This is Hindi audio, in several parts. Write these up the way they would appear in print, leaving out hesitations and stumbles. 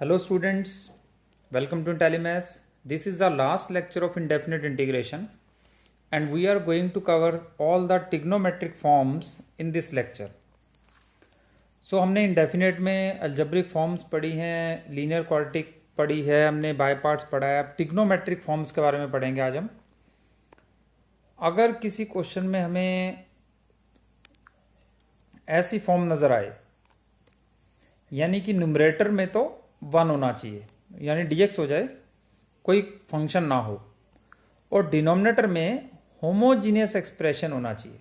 Hello students, welcome to IntelliMaths. This is the last lecture of indefinite integration and we are going to cover all the trigonometric forms in this lecture. So हमने इंडेफिनेट में अल्जेब्रिक फॉर्म्स पढ़ी हैं, लीनियर क्वाड्रेटिक पढ़ी है, हमने बाय पार्ट्स पढ़ा है. अब ट्रिग्नोमेट्रिक फॉर्म्स के बारे में पढ़ेंगे आज हम. अगर किसी क्वेश्चन में हमें ऐसी फॉर्म नज़र आए यानी कि न्यूमरेटर में तो 1 होना चाहिए यानी dx हो जाए, कोई फंक्शन ना हो, और डिनोमिनेटर में होमोजीनियस एक्सप्रेशन होना चाहिए.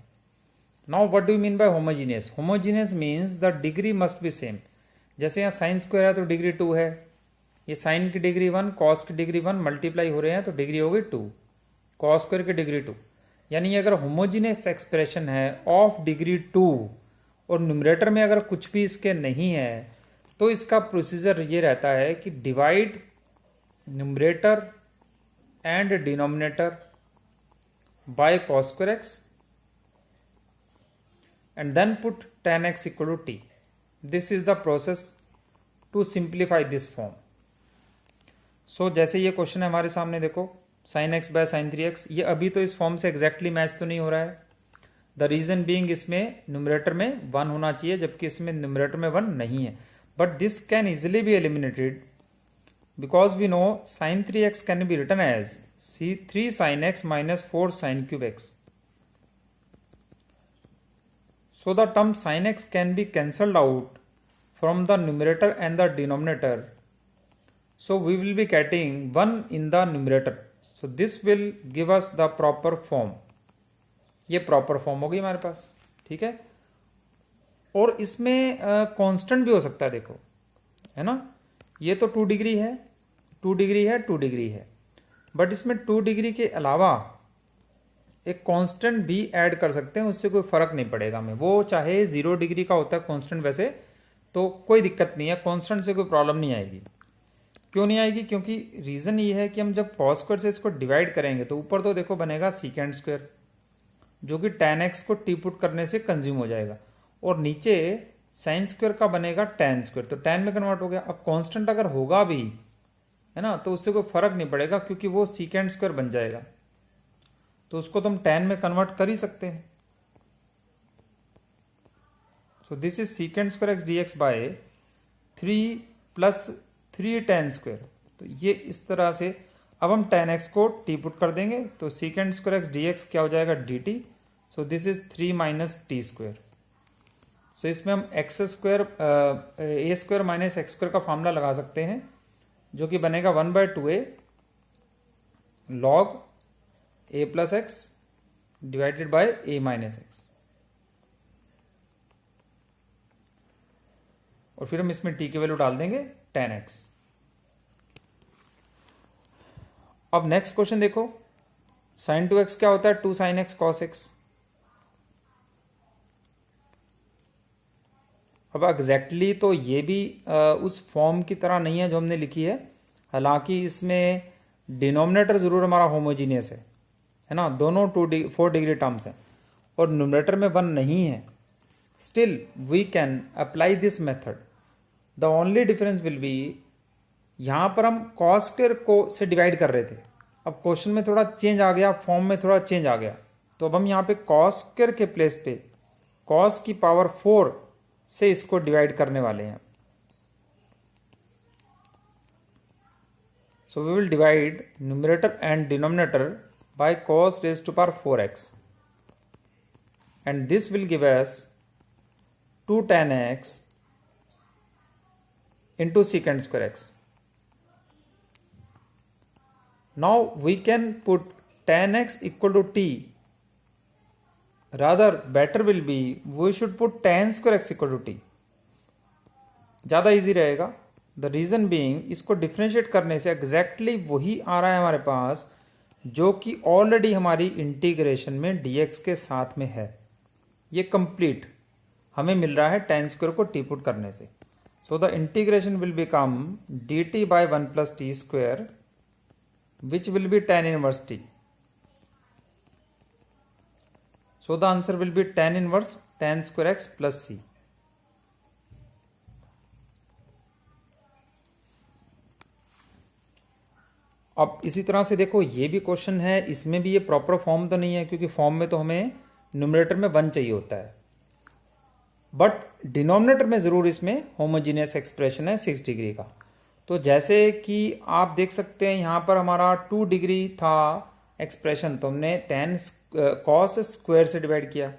Now what do you mean by homogeneous? Homogeneous means the degree must be same. जैसे यहाँ साइन स्क्वायर है तो डिग्री 2 है, ये साइन की डिग्री 1, कॉस की डिग्री 1 मल्टीप्लाई हो रहे हैं तो डिग्री हो गई 2, कॉस स्क्वायर की डिग्री 2. यानी अगर होमोजीनियस एक्सप्रेशन है ऑफ डिग्री 2 और न्यूमरेटर में अगर कुछ भी इसके नहीं है तो इसका प्रोसीजर ये रहता है कि divide numerator and denominator by cos square x and then put tan x equal to t. This is the process to simplify this form. So जैसे ये क्वेश्चन है हमारे सामने, देखो sin x bye sin 3x, ये अभी तो इस फॉर्म से एग्जैक्टली मैच तो नहीं हो रहा है. द रीजन बीइंग इसमें न्यूमरेटर में 1 होना चाहिए जबकि इसमें न्यूमरेटर में 1 नहीं है. But this can easily be eliminated because we know sin 3x can be written as 3 sin x minus 4 sin cube x. So the term sin x can be cancelled out from the numerator and the denominator. So we will be getting 1 in the numerator. So this will give us the proper form. ये प्रॉपर फॉर्म होगी हमारे पास, ठीक है. और इसमें कांस्टेंट भी हो सकता है, देखो है ना, ये तो 2 डिग्री है, 2 डिग्री है, 2 डिग्री है, बट इसमें 2 डिग्री के अलावा एक कांस्टेंट भी ऐड कर सकते हैं, उससे कोई फ़र्क नहीं पड़ेगा हमें. वो चाहे 0 डिग्री का होता है कांस्टेंट वैसे तो कोई दिक्कत नहीं है, कांस्टेंट से कोई प्रॉब्लम नहीं आएगी. क्यों नहीं आएगी? क्योंकि रीज़न ये है कि हम जब cos स्क्वायर से इसको डिवाइड करेंगे तो ऊपर तो देखो बनेगा सीकेंड स्क्वायर जो कि tan x को टी पुट करने से कंज्यूम हो जाएगा, और नीचे साइन स्क्वायर का बनेगा tan स्क्वायर, तो tan में कन्वर्ट हो गया. अब कांस्टेंट अगर होगा भी है ना तो उससे कोई फर्क नहीं पड़ेगा क्योंकि वो सीकेंड स्क्वायर बन जाएगा, तो उसको तो हम tan में कन्वर्ट कर ही सकते हैं. So this is second square x d x by 3 plus 3 tan square. तो ये इस तरह से अब हम tan x को टी पुट कर देंगे तो second square x d x क्या हो जाएगा dt. So this is 3 minus t square. So इसमें हम x square a square minus x square का फॉर्मूला लगा सकते हैं जो कि बनेगा 1/2a log a plus x divided by a minus x. और फिर हम इसमें t की वैल्यू डाल देंगे tan x. अब नेक्स्ट क्वेश्चन देखो, sin 2x क्या होता है? 2 sin x cos x. अब एग्जैक्टली तो ये भी उस फॉर्म की तरह नहीं है जो हमने लिखी है, हालांकि इसमें डिनोमिनेटर ज़रूर हमारा होमोजीनियस है ना, दोनों 4 डिग्री टर्म्स हैं और न्यूमरेटर में 1 नहीं है. Still we can apply this method. The only difference will be, यहाँ पर हम कॉस स्क्वायर को से डिवाइड कर रहे थे, अब क्वेश्चन में थोड़ा चेंज आ गया, फॉर्म में थोड़ा चेंज आ गया, तो अब हम यहाँ पे कॉस स्क्वायर के प्लेस पे कॉस की पावर 4 से इसको डिवाइड करने वाले हैं. So we will divide numerator and denominator by cos raise to power 4x and this will give us 2 tan x into secant square x. Now we can put tan x equal to t. Rather better will be we should put tan square x equal to t. ज़्यादा इजी रहेगा. द रीज़न बीइंग, इसको डिफ्रेंशिएट करने से एग्जैक्टली वही आ रहा है हमारे पास जो कि ऑलरेडी हमारी इंटीग्रेशन में dx के साथ में है. ये कंप्लीट हमें मिल रहा है tan स्क्वायर को टी पुट करने से. So the integration will become dt by 1 plus t square which will be tan inverse t. So the answer will be tan inverse tan square x plus c. अब इसी तरह से देखो ये भी क्वेश्चन है, इसमें भी ये प्रॉपर फॉर्म तो नहीं है, क्योंकि फॉर्म में तो हमें न्यूमरेटर में 1 चाहिए होता है, बट डिनोमिनेटर में ज़रूर इसमें होमोजीनियस एक्सप्रेशन है 6 डिग्री का। तो जैसे कि आप देख सकते हैं यहाँ पर हमारा 2 डिग्री था एक्सप्रेशन, तो हमने 10 कॉस स्क्वायर से डिवाइड किया।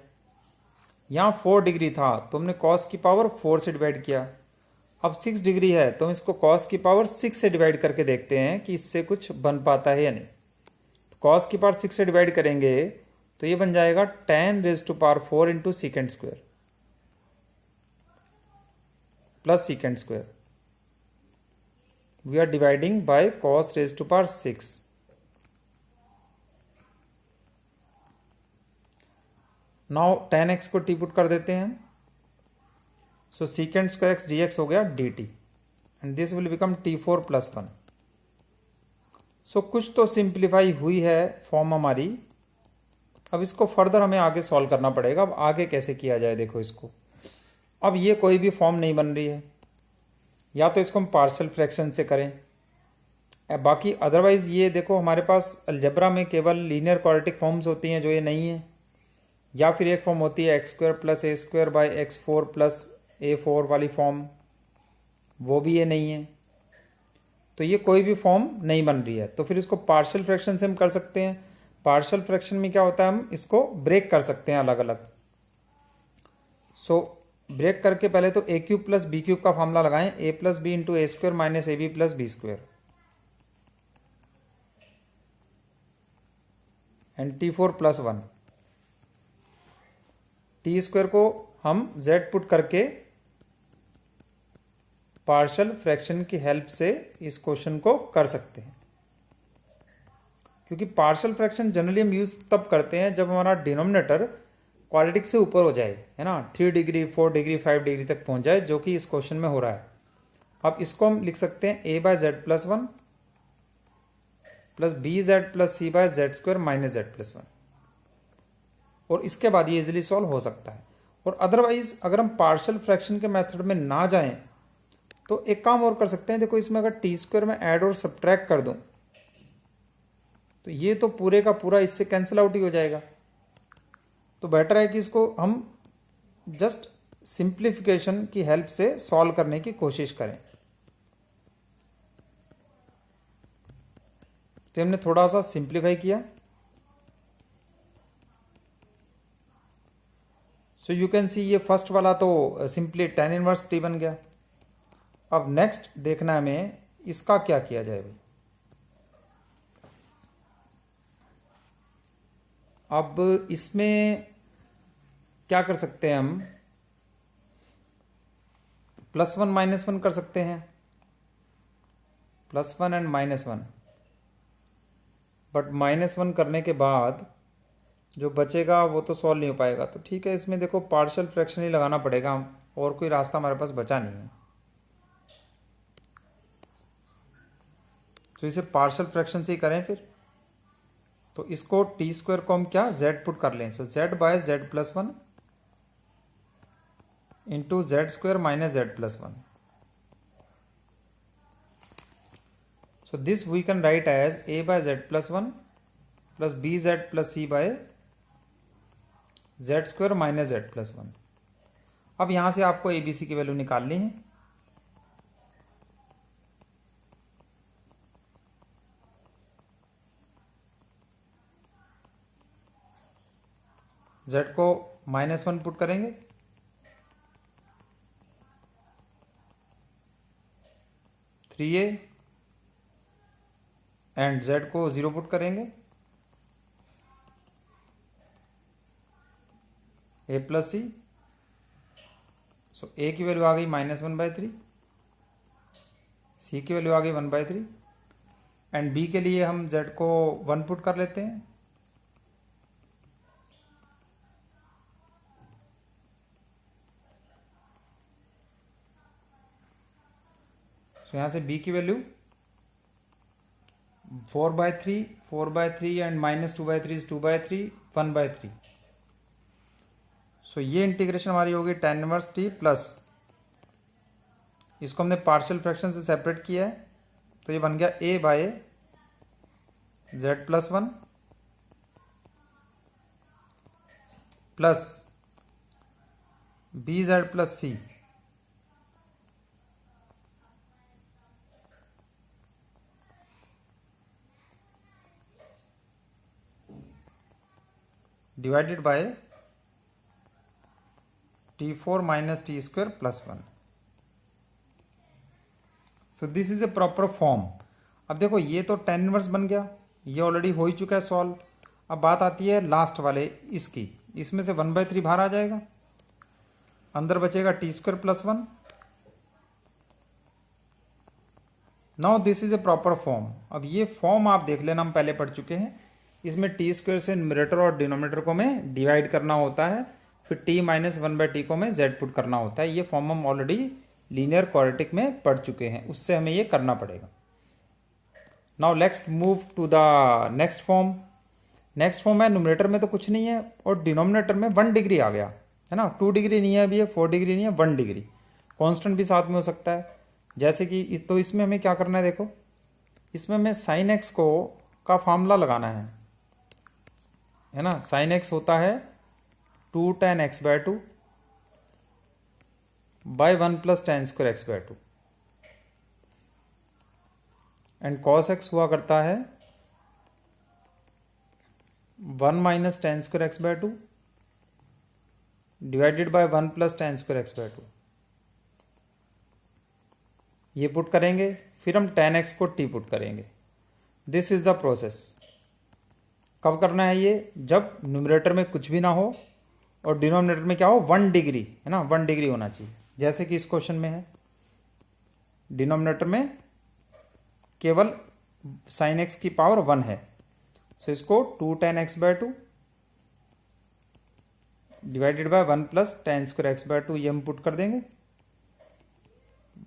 यहाँ 4 डिग्री था तो हमने कॉस की पावर 4 से डिवाइड किया। अब 6 डिग्री है तो हम इसको कॉस की पावर 6 से डिवाइड करके देखते हैं कि इससे कुछ बन पाता है या नहीं। तो कॉस की पावर 6 से डिवाइड करेंगे तो ये बन जाएगा 10⁻⁴ into second square plus second square. We are dividing by cos⁻⁶। Now 10x को टी पुट कर देते हैं, so second square x dx हो गया dt and this will become t4 + 1। So कुछ तो सिंप्लीफाई हुई है फॉर्म हमारी। अब इसको फर्दर हमें आगे सॉल्व करना पड़ेगा। अब आगे कैसे किया जाए देखो इसको। अब ये कोई भी फॉर्म नहीं बन रही है, या तो इसको हम पार्शियल फ्रैक्शन से करें, बाकी अदरवाइज ये देखो हमारे पास अलजेब्रा में केवल लीनियर क्वाड्रेटिक फॉर्म्स होती हैं जो ये नहीं है, या फिर एक फॉर्म होती है x² + a² / x4 + a4 वाली फॉर्म, वो भी ये नहीं है। तो ये कोई भी फॉर्म नहीं बन रही है, तो फिर इसको पार्शियल फ्रैक्शन से हम कर सकते हैं। पार्शियल फ्रैक्शन में क्या होता है, हम इसको ब्रेक कर सकते हैं अलग अलग। सो ब्रेक करके पहले तो a³ + b³ का फॉर्मूला लगाएं, a + b × a² - ab + b² and t4 + 1। t² को हम z पुट करके पार्शियल फ्रैक्शन की हेल्प से इस क्वेश्चन को कर सकते हैं, क्योंकि पार्शियल फ्रैक्शन जनरली हम यूज तब करते हैं जब हमारा डिनोमिनेटर क्वाड्रेटिक से ऊपर हो जाए, है ना, 3 डिग्री 4 डिग्री 5 डिग्री तक पहुंच जाए, जो कि इस क्वेश्चन में हो रहा है। अब इसको हम लिख सकते हैं a/z + 1 + bz + c/z² - z + 1, और इसके बाद ये इजीली सॉल्व हो सकता है। और अदरवाइज अगर हम पार्शियल फ्रैक्शन के मेथड में ना जाएं तो एक काम और कर सकते हैं। देखो इसमें अगर t² में ऐड और सब्ट्रैक्ट कर दूं तो ये तो पूरे का पूरा इससे कैंसिल आउट ही हो जाएगा। तो बेटर है कि इसको हम जस्ट सिंप्लीफिकेशन की हेल्प से सॉल्व करने की कोशिश करें। तो हमने थोड़ा सा सिंप्लीफाई किया। सो यू कैन सी ये फर्स्ट वाला तो सिंपली tan - t बन गया। अब नेक्स्ट देखना है हमें इसका क्या किया जाए भाई। अब इसमें क्या कर सकते हैं हम, +1 - 1 कर सकते हैं, +1 एंड -1, बट -1 करने के बाद जो बचेगा वो तो सॉल्व नहीं हो पाएगा। तो ठीक है, इसमें देखो पार्शियल फ्रैक्शन ही लगाना पड़ेगा, और कोई रास्ता हमारे पास बचा नहीं है। तो इसे पार्शियल फ्रैक्शन से ही करें फिर। तो इसको t² को हम क्या z पुट कर लें, सो z/z + 1 into z² - z + 1। So this we can write as a/z + 1 + bz + c/z² - z + 1। अब यहां से आपको abc की वैल्यू निकालनी है। z को -1 पुट करेंगे, a एंड z को 0 पुट करेंगे, a + c। सो a की वैल्यू आ गई -1/3, c की वैल्यू आ गई 1/3, एंड b के लिए हम z को 1 पुट कर लेते हैं। तो यहां से b की वैल्यू 4/3, 4/3 एंड -2/3 इज 2/3, 1/3। सो ये इंटीग्रेशन हमारी होगी tan - t प्लस, इसको हमने पार्शियल फ्रैक्शन से सेपरेट किया है तो ये बन गया a/, z+1 plus bz+c divided by t4 minus t square plus 1. So this is A proper form. अब देखो ये तो tan इनवर्स बन गया, ये ऑलरेडी हो ही चुका है सॉल्व. अब बात आती है लास्ट वाले इसकी, इसमें से 1/3 बाहर आ जाएगा, अंदर बचेगा T square plus 1. Now this is A proper form. अब ये फॉर्म आप देख लेना, हम पहले पढ़ चुके हैं. इसमें टी स्क्वायर से न्यूमरेटर और डिनोमिनेटर को में डिवाइड करना होता है, फिर t माइनस 1/t को में z पुट करना होता है. ये फॉर्म हम ऑलरेडी लीनियर क्वाड्रेटिक में पढ़ चुके हैं, उससे हमें ये करना पड़ेगा. Now let's move to the next form. Next form है न्यूमरेटर में तो कुछ नहीं है और डिनोमिनेटर में 1 डिग्री आ गया है ना. 2 डिग्री नहीं है अभी, 4 डिग्री नहीं है, 1 डिग्री. कांस्टेंट भी साथ में हो सकता है, जैसे कि तो इसमें हमें क्या करना है, देखो इसमें हमें साइन एक्स को का फार्मूला लगाना है ना. साइन एक्स होता है 2 tan x/2 by 1 plus tan square x/2 and cos x हुआ करता है 1 minus tan square x/2 divided by 1 plus tan square x/2. ये पुट करेंगे, फिर हम tan x को t पुट करेंगे. This is the process. कब करना है ये, जब न्यूमरेटर में कुछ भी ना हो और डिनोमिनेटर में क्या हो, 1 डिग्री है ना, 1 डिग्री होना चाहिए. जैसे कि इस क्वेश्चन में है, डिनोमिनेटर में केवल साइन एक्स की पावर 1 है. सो इसको 2 tan x/2 divided by 1 plus tan square x/2 ये हम पुट कर देंगे.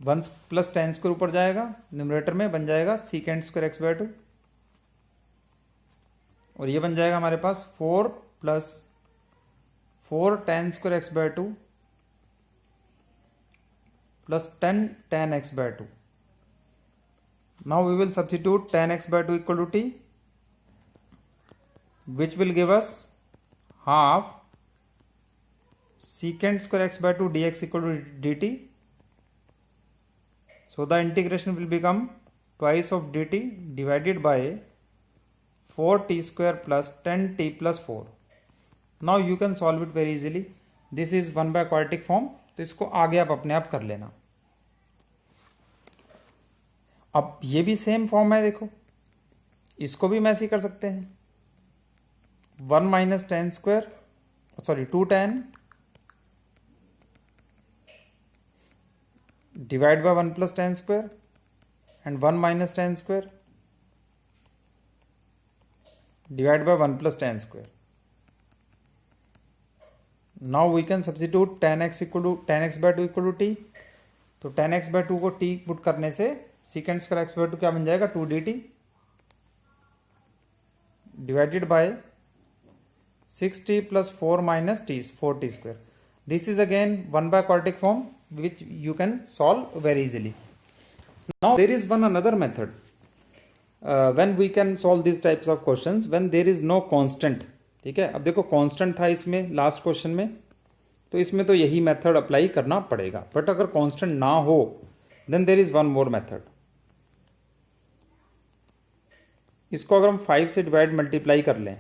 1 प्लस tan स्क्वायर ऊपर जाएगा, न्यूमरेटर में बन जाएगा secant स्क्वायर x/2 और ये बन जाएगा हमारे पास 4 plus 4 tan square x/2 plus 10 tan x/2. Now we will substitute tan x/2 equal to t, which will give us half secant square x/2 dx equal to dt. So the integration will become twice of dt divided by 4t square plus 10t plus 4. Now you can solve it very easily. This is 1 by quadratic form. तो इसको आगे आप अपने आप कर लेना. अब ये भी सेम फॉर्म है, देखो इसको भी हम ऐसे ही कर सकते हैं. 1 minus tan square, sorry 2 tan divide by 1 plus tan square and 1 minus tan square divide by 1 plus tan square. Now we can substitute tan x equal to tan x/2 equal to t. तो tan x/2 को t पुट करने से secant स्क्वायर x/2 क्या बन जाएगा, 2 dt divided by 6t plus 4 minus t 4t square. This is again 1 by quadratic form which you can solve very easily. Now there is one another method when we can solve these types of questions when there is no constant. ठीक है, अब देखो कांस्टेंट था इसमें लास्ट क्वेश्चन में, तो इसमें तो यही मेथड अप्लाई करना पड़ेगा. बट अगर कांस्टेंट ना हो then there is one more method. इसको अगर हम 5 से डिवाइड मल्टीप्लाई कर लें,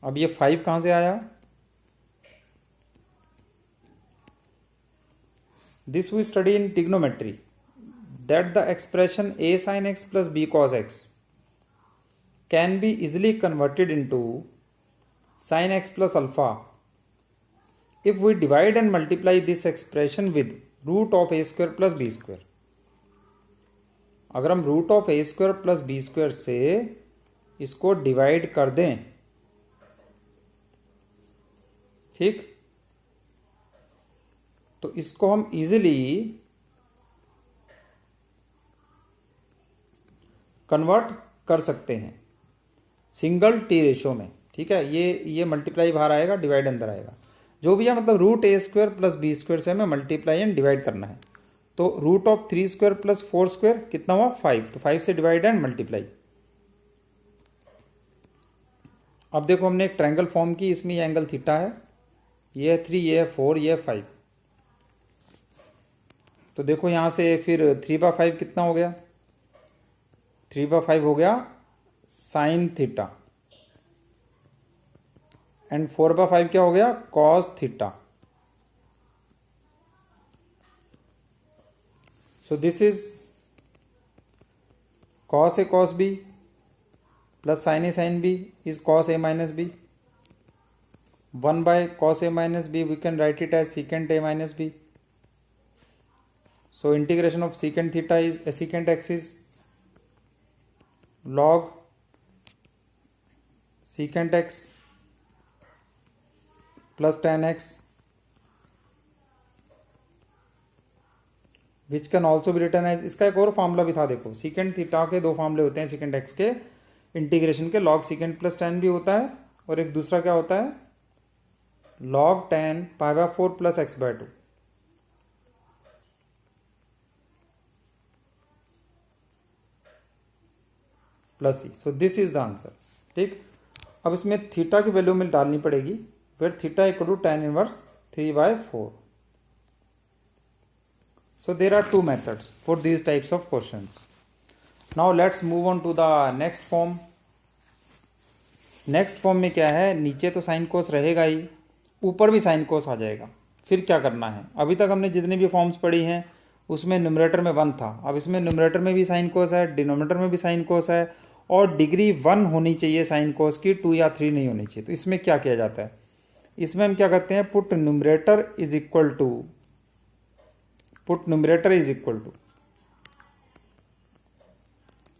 अब ये 5 कहां से आया, this we study in trigonometry that the expression a sin x plus b cos x can be easily converted into sin x plus alpha if we divide and multiply this expression with root of a square plus b square. अगर हम root of A square plus B square से इसको डिवाइड कर दें, ठीक, तो इसको हम इजीली कन्वर्ट कर सकते हैं सिंगल टी रेशो में. ठीक है, ये मल्टीप्लाई बाहर आएगा, डिवाइड अंदर आएगा, जो भी है, मतलब root A square plus B square से हमें मल्टीप्लाई एंड डिवाइड करना है. तो root of 3 square plus 4 square कितना हुआ 5, तो 5 से डिवाइड एंड मल्टीप्लाई। अब देखो हमने एक ट्रायंगल फॉर्म की, इसमें ये एंगल थीटा है, ये है 3, ये है 4, ये है 5। तो देखो यहाँ से फिर 3/5 कितना हो गया, 3/5 हो गया साइन थीटा, एंड 4/5 क्या हो गया cos theta. So this is cos A cos B plus sine A sine B is cos A minus B. 1/cos a minus b we can write it as secant a minus b. So integration of secant theta is secant x is log secant x plus tan x, which can also be written as, इसका एक और फार्मूला भी था देखो, secant थीटा के दो फार्मूले होते हैं secant x के इंटीग्रेशन के, log secant plus tan भी होता है और एक दूसरा क्या होता है log tan π/4 plus x/2। Plus C, so this is the answer. ठीक, अब इसमें थीटा की वैल्यू में डालनी पड़ेगी, where theta equal to tan inverse 3/4। So there are two methods for these types of questions. Now let's move on to the next form. Next form में क्या है, नीचे तो साइन कोस रहेगा ही, ऊपर भी साइन कोस आ जाएगा। फिर क्या करना है, अभी तक हमने जितनी भी फॉर्म्स पढ़ी हैं उसमें न्यूमरेटर में 1 था, अब इसमें न्यूमरेटर में भी साइन कोस है, डिनोमिनेटर में भी साइन कोस है, और डिग्री 1 होनी चाहिए साइन कोस की, 2 या 3 नहीं होनी चाहिए। तो इसमें क्या किया जाता है, इसमें हम क्या करते हैं, put numerator is equal to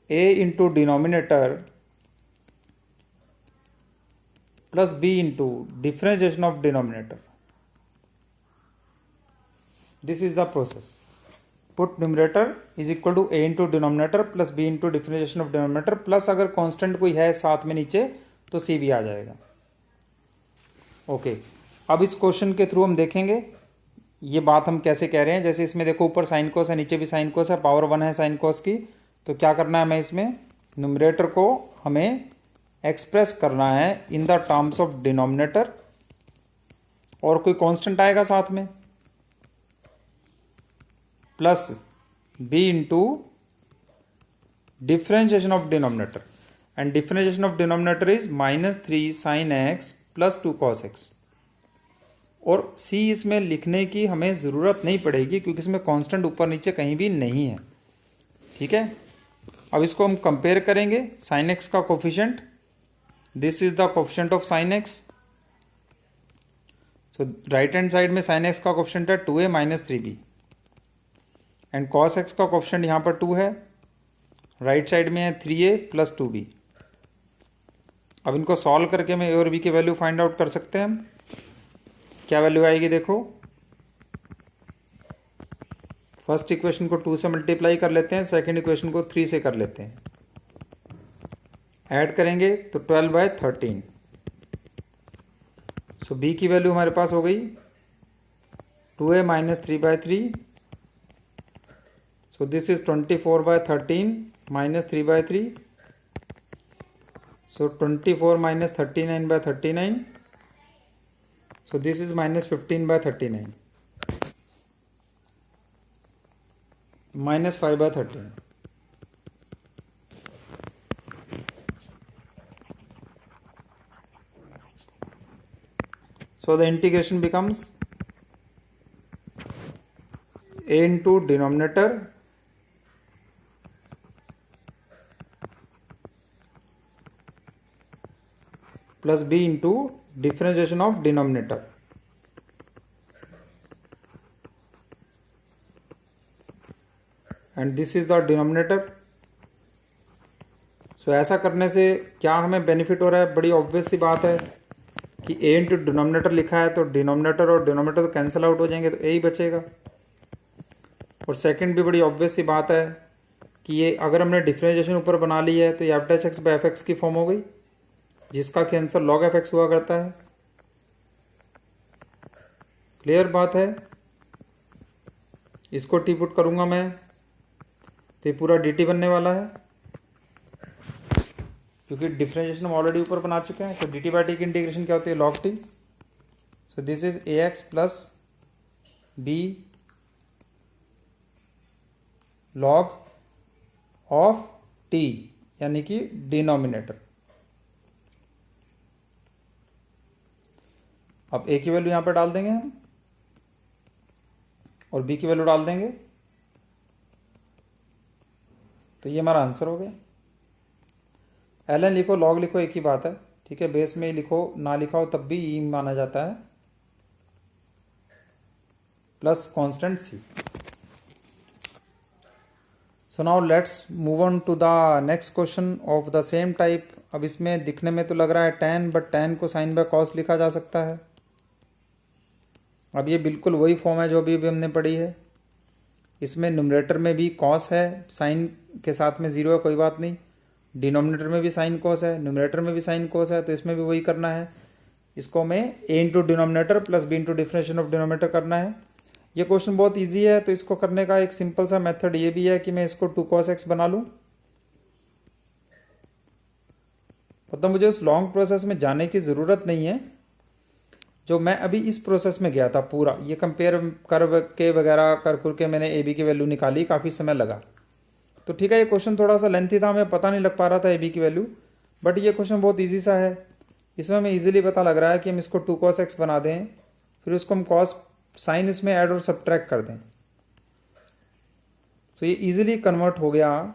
a into denominator plus b into differentiation of denominator. This is the process. Put numerator is equal to a into denominator plus b into differentiation of denominator, plus अगर कांस्टेंट कोई है साथ में नीचे तो c भी आ जाएगा। ओके, अब इस क्वेश्चन के थ्रू हम देखेंगे ये बात हम कैसे कह रहे हैं। जैसे इसमें देखो ऊपर साइन कोस है, नीचे भी साइन कोस है, पावर 1 है साइन कोस की, तो क्या करना है हमें, इसमें न्यूमरेटर को हमें एक्सप्रेस करना है in the terms of denominator, और कोई कांस्टेंट आएगा साथ में, plus b into differentiation of denominator, and differentiation of denominator is -3 sin x plus 2 cos x। और c इसमें लिखने की हमें ज़रूरत नहीं पड़ेगी क्योंकि इसमें कांस्टेंट ऊपर नीचे कहीं भी नहीं है। ठीक है, अब इसको हम कंपेयर करेंगे, sin x का coefficient, this is the coefficient of sin x। So right hand side में sin x का कोफिशिएंट है 2a minus 3b, and cos x का कोफिशिएंट यहाँ पर 2 है, राइट साइड में है 3a प्लस 2b। अब इनको सॉल्व करके मैं a और b की वैल्यू फाइंड आउट कर सकते हैं हम। क्या वैल्यू आएगी देखो, फर्स्ट इक्वेशन को 2 से मल्टीप्लाई कर लेते हैं, सेकंड इक्वेशन को 3 से कर लेते हैं, ऐड करेंगे तो 12/13। सो b की वैल्यू हमारे पास हो गई 2a minus 3/3। So this is 24/13 minus 3/3। So 24 minus 39/39। So this is minus 15/39, minus 5/13. So the integration becomes a into denominator plus b into differentiation of denominator, and this is the denominator। सो ऐसा करने से क्या हमें बेनिफिट हो रहा है, बड़ी ऑब्वियस सी बात है कि a इंटू डिनोमिनेटर लिखा है तो डिनोमिनेटर और डिनोमिनेटर तो कैंसिल आउट हो जाएंगे, तो a ही बचेगा। और सेकंड भी बड़ी ऑब्वियस सी बात है कि ये अगर हमने डिफरेंशिएशन ऊपर बना ली है तो ये f(x/f(x) की फॉर्म हो गई, जिसका कि आंसर log f(x) हुआ करता है। क्लियर बात है, इसको टी पुट करूँगा मैं तो ये पूरा डी टी बनने वाला है, क्योंकि डिफ्रेंशिएशन हम ऑलरेडी ऊपर बना चुके हैं। तो डी टी बाई टी की इंटीग्रेशन क्या होती है, log T. So this is A X plus B log of T, यानी कि डिनोमिनेटर। अब ए की वैल्यू यहां पर डाल देंगे हम और बी की वैल्यू डाल देंगे, तो ये हमारा आंसर हो गया। ln लिखो log लिखो एक ही बात है, ठीक है। बेस में ही लिखो, ना लिखा हो तब भी ई माना जाता है, plus constant C. So now let's move on to the next question of the same type. अब इसमें दिखने में तो लग रहा है tan, बट tan को साइन बाय कॉस लिखा जा सकता है। अब ये बिल्कुल वही फॉर्म है जो अभी हमने पढ़ी है। इसमें न्यूमरेटर में भी कॉस है, साइन के साथ में जीरो है, कोई बात नहीं। डिनोमिनेटर में भी साइन कॉस है, न्यूमरेटर में भी साइन कॉस है, तो इसमें भी वही करना है। इसको हमें a into denominator plus b into differentiation of denominator करना है। ये क्वेश्चन बहुत इजी है, तो इसको करने का एक सिंपल सा मेथड ये भी है कि मैं इसको 2 cos x बना लूँ। मतलब मुझे उस लॉन्ग प्रोसेस में जाने की ज़रूरत नहीं है, जो मैं अभी इस प्रोसेस में गया था पूरा, ये कंपेयर कर के वगैरह कर के मैंने ए बी की वैल्यू निकाली, काफ़ी समय लगा। तो ठीक है, ये क्वेश्चन थोड़ा सा लेंथी था, हमें पता नहीं लग पा रहा था ए बी की वैल्यू, बट ये क्वेश्चन बहुत इजी सा है। इसमें हमें इजीली पता लग रहा है कि हम इसको 2 cos x बना दें, फिर उसको हम cos साइन इसमें ऐड और सब्ट्रैक्ट कर दें, तो ये इजीली कन्वर्ट हो गया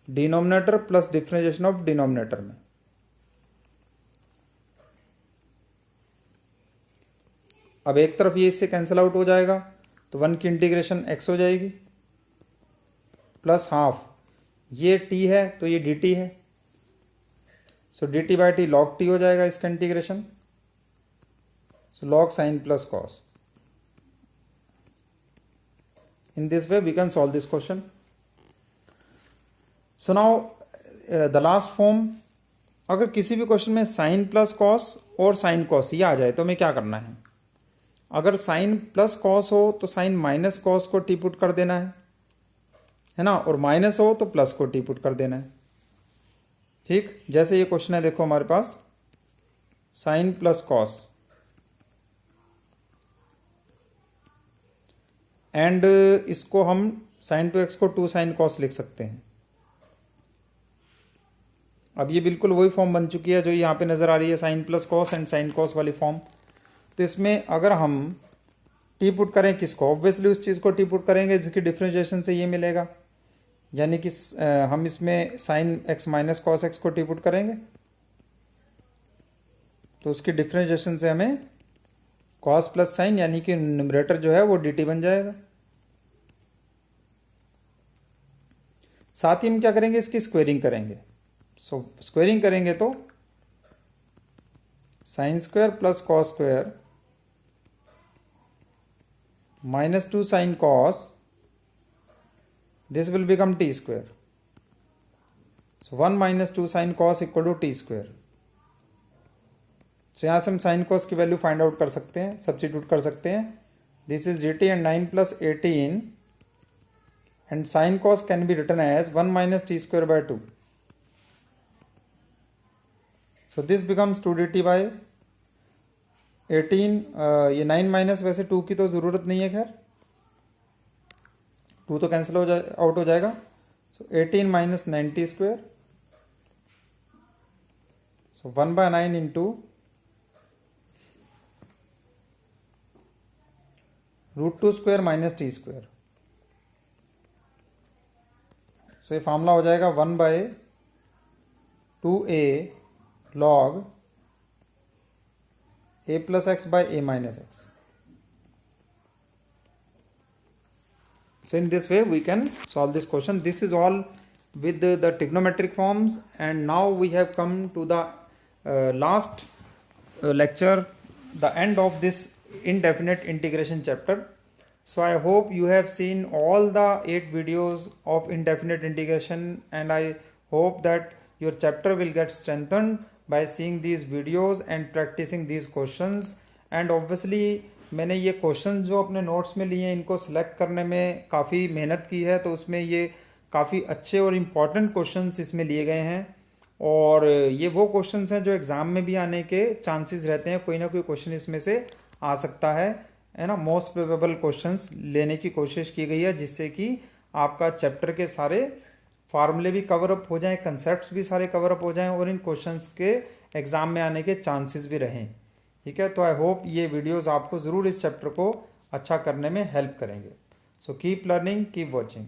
denominator plus differentiation of denominator में। अब एक तरफ ये इससे कैंसिल आउट हो जाएगा, तो 1 की इंटीग्रेशन x हो जाएगी प्लस हाफ, ये t है तो ये dt है, so dt by T log t हो जाएगा इसका integration. So log sine plus cos. In this way we can solve this question. So now the last form, अगर किसी भी क्वेश्चन में साइन प्लस कॉस और साइन कॉस ये आ जाए तो हमें क्या करना है। अगर साइन प्लस कॉस हो तो साइन माइनस कॉस को टी पुट कर देना है ना, और माइनस हो तो प्लस को टी पुट कर देना है। ठीक, जैसे ये क्वेश्चन है, देखो हमारे पास साइन प्लस कॉस एंड इसको हम साइन टू एक्स को 2 साइन कॉस लिख सकते हैं। अब ये बिल्कुल वही फॉर्म बन चुकी है जो यहाँ पे नजर आ रही है, sine plus cos and sine cos वाली फॉर्म। तो इसमें अगर हम टी पुट करें किसको, ऑब्वियसली उस चीज़ को टी पुट करेंगे जिसकी डिफरेंशिएशन से ये मिलेगा, यानी कि हम इसमें sine x minus cos x को टी पुट करेंगे, तो उसकी डिफरेंशिएशन से हमें कॉस प्लस साइन यानी कि न्यूमरेटर जो है वो डी टी बन जाएगा। साथ ही हम क्या करेंगे, इसकी स्क्वेयरिंग करेंगे। सो स्क्वेयरिंग करेंगे तो sine square plus cos square minus 2 sin cos, this will become t square. So 1 minus 2 sin cos equal to t square. तो यहाँ से हम sin cos की वैल्यू फाइंड आउट कर सकते हैं, सब्स्टिट्यूट कर सकते हैं। This is gt and 9 plus 18 and sin cos can be written as 1 minus t square by 2. So this becomes 2 dt by 18, ये 9 माइनस, वैसे 2 की तो ज़रूरत नहीं है, खैर 2 तो कैंसिल आउट हो जाएगा। So 18 minus 90 square, so 1/9 into √2 square minus t square. So ये फार्मूला हो जाएगा 1/2a log a plus x by a minus x. So in this way we can solve this question. This is all with the trigonometric forms, and now we have come to the last lecture, the end of this indefinite integration chapter. So I hope you have seen all the 8 videos of indefinite integration, and I hope that your chapter will get strengthened by seeing these videos and practicing these questions. And obviously मैंने ये क्वेश्चन जो अपने नोट्स में लिए हैं इनको सिलेक्ट करने में काफ़ी मेहनत की है, तो उसमें ये काफ़ी अच्छे और इम्पॉर्टेंट क्वेश्चंस इसमें लिए गए हैं। और ये वो क्वेश्चंस हैं जो एग्ज़ाम में भी आने के चांसेस रहते हैं, कोई ना कोई क्वेश्चन इसमें से आ सकता है ना। मोस्ट प्रोबेबल क्वेश्चंस लेने की कोशिश की गई है जिससे कि आपका चैप्टर के सारे फार्मूले भी कवर अप हो जाएं, कंसेप्ट्स भी सारे कवर अप हो जाएं और इन क्वेश्चंस के एग्ज़ाम में आने के चांसेस भी रहें। ठीक है, तो आई होप ये वीडियोस आपको ज़रूर इस चैप्टर को अच्छा करने में हेल्प करेंगे। So keep learning, keep watching.